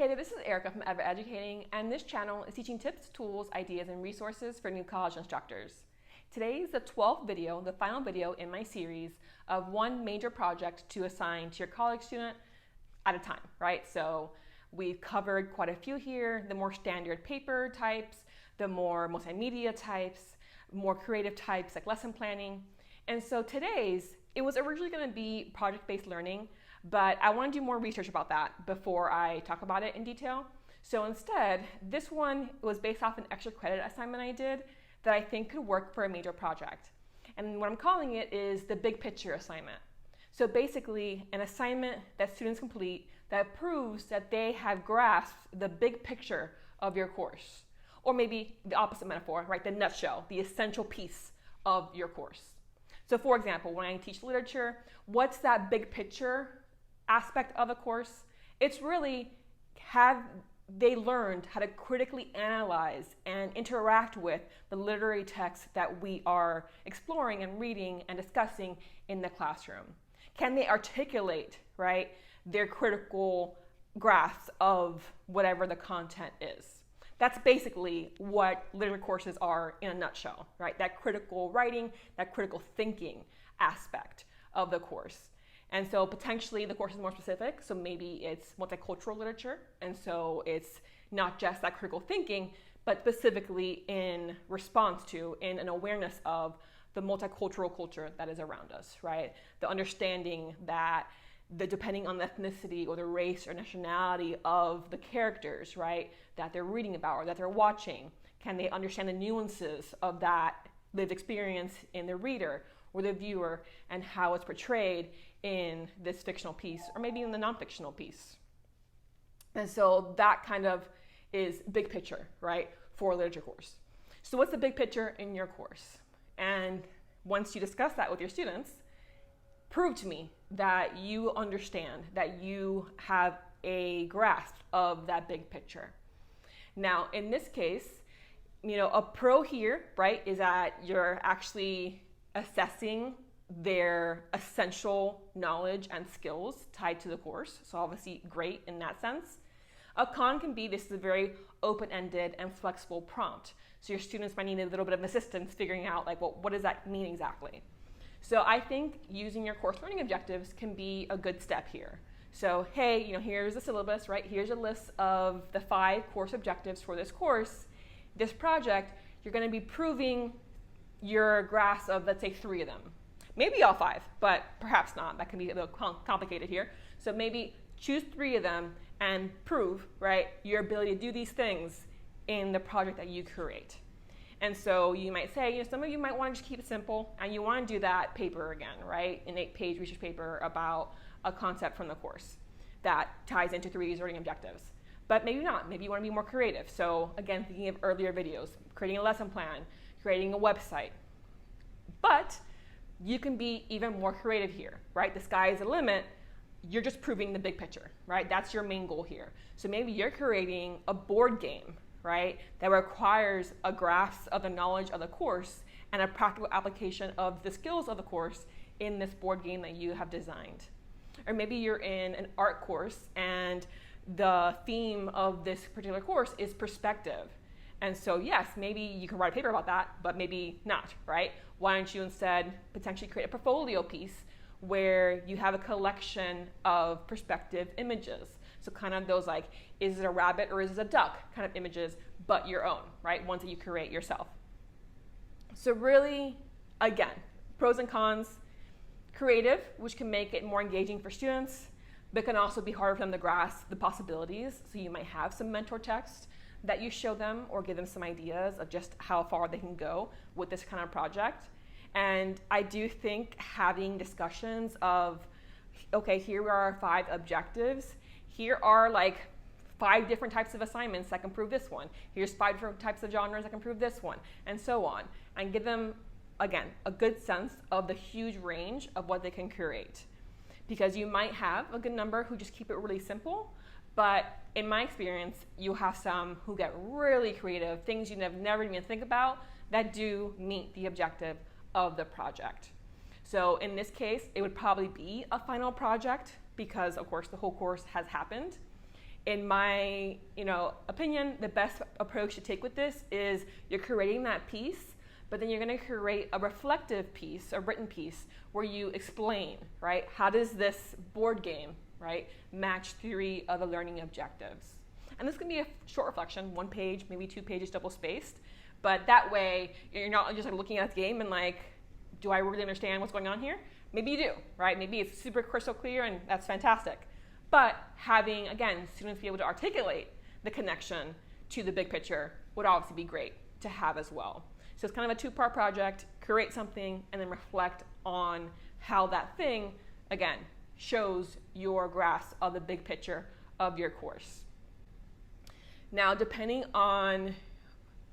Hey there, this is Erica from Ever Educating, and this channel is teaching tips, tools, ideas, and resources for new college instructors. Today is the 12th video, the final video in my series of one major project to assign to your college student at a time, right? So we've covered quite a few here, the more standard paper types, the more multimedia types, more creative types like lesson planning. And so it was originally going to be project-based learning, but I want to do more research about that before I talk about it in detail. So instead, this one was based off an extra credit assignment I did that I think could work for a major project. And what I'm calling it is the big picture assignment. So basically, an assignment that students complete that proves that they have grasped the big picture of your course. Or maybe the opposite metaphor, right? The nutshell, the essential piece of your course. So for example, when I teach literature, what's that big picture aspect of a course? It's really, have they learned how to critically analyze and interact with the literary texts that we are exploring and reading and discussing in the classroom? Can they articulate, right, their critical grasp of whatever the content is? That's basically what literature courses are in a nutshell, right? That critical writing, that critical thinking aspect of the course. And so potentially the course is more specific, so maybe it's multicultural literature, and so it's not just that critical thinking, but specifically in response to, in an awareness of the multicultural culture that is around us, right? The understanding that depending on the ethnicity or the race or nationality of the characters, right, that they're reading about or that they're watching, can they understand the nuances of that lived experience in the reader or the viewer and how it's portrayed in this fictional piece or maybe in the non-fictional piece. And so that kind of is big picture, right, for a literature course. So what's the big picture in your course? And once you discuss that with your students, prove to me that you understand, that you have a grasp of that big picture. Now, in this case, a pro here, right, is that you're actually assessing their essential knowledge and skills tied to the course. So obviously great in that sense. A con can be this is a very open-ended and flexible prompt. So your students might need a little bit of assistance figuring out like, well, what does that mean exactly? So I think using your course learning objectives can be a good step here. So hey, here's the syllabus, right? Here's a list of the 5 course objectives for this course. This project, you're going to be proving your grasp of, let's say, 3 of them. Maybe all 5, but perhaps not. That can be a little complicated here. So maybe choose 3 of them and prove, right, your ability to do these things in the project that you create. And so you might say, some of you might want to just keep it simple, and you want to do that paper again, right? An 8-page research paper about a concept from the course that ties into 3 of these learning objectives. But maybe not. Maybe you want to be more creative. So again, thinking of earlier videos, creating a lesson plan, creating a website. But you can be even more creative here, right? The sky is the limit. You're just proving the big picture, right? That's your main goal here. So maybe you're creating a board game, right, that requires a grasp of the knowledge of the course and a practical application of the skills of the course in this board game that you have designed. Or maybe you're in an art course and the theme of this particular course is perspective. And so yes, maybe you can write a paper about that, but maybe not, right? Why don't you instead potentially create a portfolio piece where you have a collection of perspective images? So kind of those like, is it a rabbit or is it a duck kind of images, but your own, right? Ones that you create yourself. So really, again, pros and cons. Creative, which can make it more engaging for students, but can also be harder for them to grasp the possibilities. So you might have some mentor text that you show them or give them some ideas of just how far they can go with this kind of project. And I do think having discussions of, okay, here are our 5 objectives. Here are like 5 different types of assignments that can prove this one. Here's 5 different types of genres that can prove this one, and so on. And give them, again, a good sense of the huge range of what they can create. Because you might have a good number who just keep it really simple, but in my experience, you have some who get really creative, things you never even think about that do meet the objective of the project. So in this case, it would probably be a final project because, of course, the whole course has happened. In my opinion, the best approach to take with this is you're creating that piece, but then you're going to create a reflective piece, a written piece, where you explain, right? How does this board game, right, match 3 of the learning objectives? And this can be a short reflection, 1 page, maybe 2 pages, double spaced. But that way, you're not just like looking at the game and like, do I really understand what's going on here? Maybe you do, right? Maybe it's super crystal clear and that's fantastic. But having, again, students be able to articulate the connection to the big picture would obviously be great to have as well. So it's kind of a 2-part project, create something, and then reflect on how that thing, again, shows your grasp of the big picture of your course. Now, depending on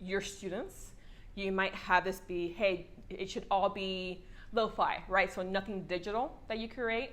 your students, you might have this be, hey, it should all be lo-fi, right? So nothing digital that you create.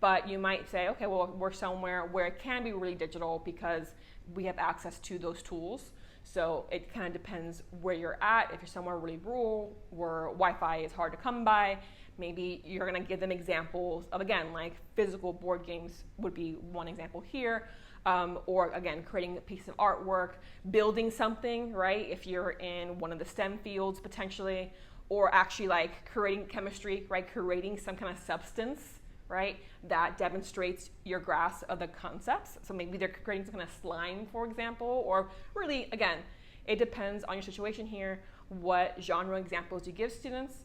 But you might say, okay, well, we're somewhere where it can be really digital because we have access to those tools. So it kind of depends where you're at. If you're somewhere really rural where Wi-Fi is hard to come by, maybe you're going to give them examples of, again, like physical board games would be one example here. Or again, creating a piece of artwork, building something, right? If you're in one of the STEM fields potentially, or actually like creating chemistry, right? Creating some kind of substance, right? That demonstrates your grasp of the concepts. So maybe they're creating some kind of slime, for example, or really, again, it depends on your situation here, what genre examples you give students,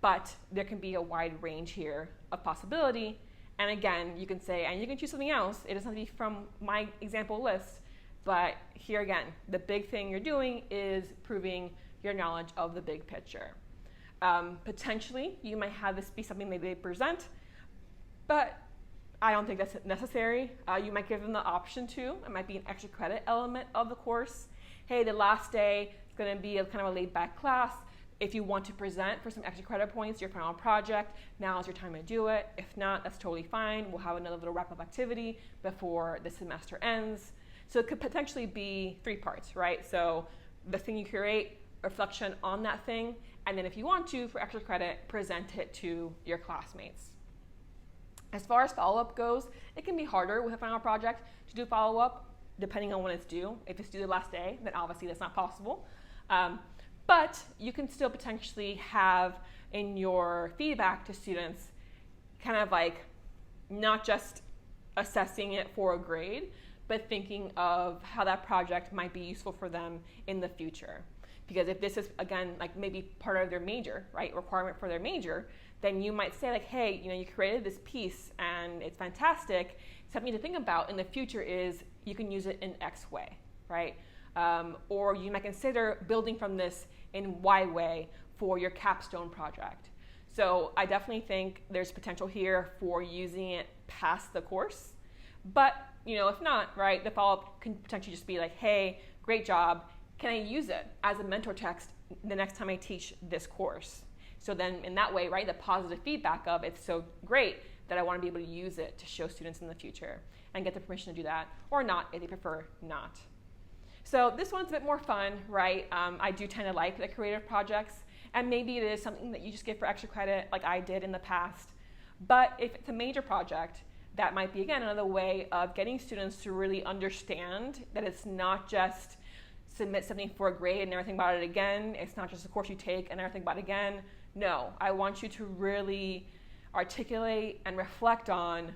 but there can be a wide range here of possibility. And again, you can say, and you can choose something else. It doesn't have to be from my example list, but here again, the big thing you're doing is proving your knowledge of the big picture. Potentially, you might have this be something maybe they present, but I don't think that's necessary. You might give them the option to. It might be an extra credit element of the course. Hey, the last day is going to be a kind of a laid back class. If you want to present for some extra credit points, your final project, now is your time to do it. If not, that's totally fine. We'll have another little wrap-up activity before the semester ends. So it could potentially be 3 parts, right? So the thing you create, reflection on that thing, and then if you want to, for extra credit, present it to your classmates. As far as follow-up goes, it can be harder with a final project to do follow-up, depending on when it's due. If it's due the last day, then obviously that's not possible. But you can still potentially have in your feedback to students kind of like not just assessing it for a grade, but thinking of how that project might be useful for them in the future. Because if this is, again, like maybe part of their major, right, requirement for their major, then you might say like, hey, you created this piece and it's fantastic. Something to think about in the future is you can use it in X way, right? Or you might consider building from this in Y way for your capstone project. So I definitely think there's potential here for using it past the course. But if not, right, the follow-up can potentially just be like, hey, great job. Can I use it as a mentor text the next time I teach this course? So then in that way, right, the positive feedback of it's so great that I want to be able to use it to show students in the future and get the permission to do that, or not if they prefer not. So this one's a bit more fun, right? I do tend to like the creative projects, and maybe it is something that you just give for extra credit like I did in the past. But if it's a major project, that might be, again, another way of getting students to really understand that it's not just submit something for a grade and never think about it again. It's not just a course you take and never think about it again. No, I want you to really articulate and reflect on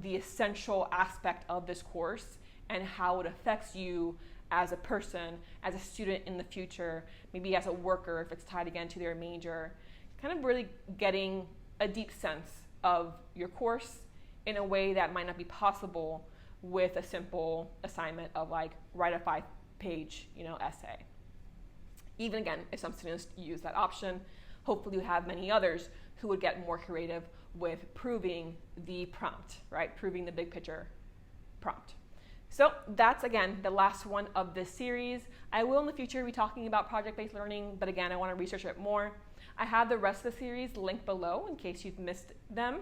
the essential aspect of this course and how it affects you as a person, as a student in the future, maybe as a worker if it's tied again to their major. Kind of really getting a deep sense of your course in a way that might not be possible with a simple assignment of like write a 5-page essay. Even again, if some students use that option, hopefully you have many others who would get more creative with proving the prompt, right? Proving the big picture prompt. So that's, again, the last one of this series. I will in the future be talking about project-based learning, but again, I want to research it more. I have the rest of the series linked below in case you've missed them,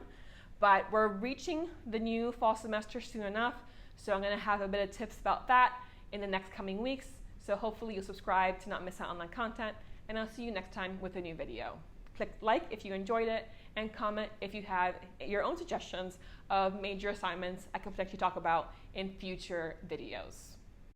but we're reaching the new fall semester soon enough, so I'm going to have a bit of tips about that in the next coming weeks. So hopefully you'll subscribe to not miss out on that content, and I'll see you next time with a new video. Click like if you enjoyed it, and comment if you have your own suggestions of major assignments I could potentially talk about in future videos.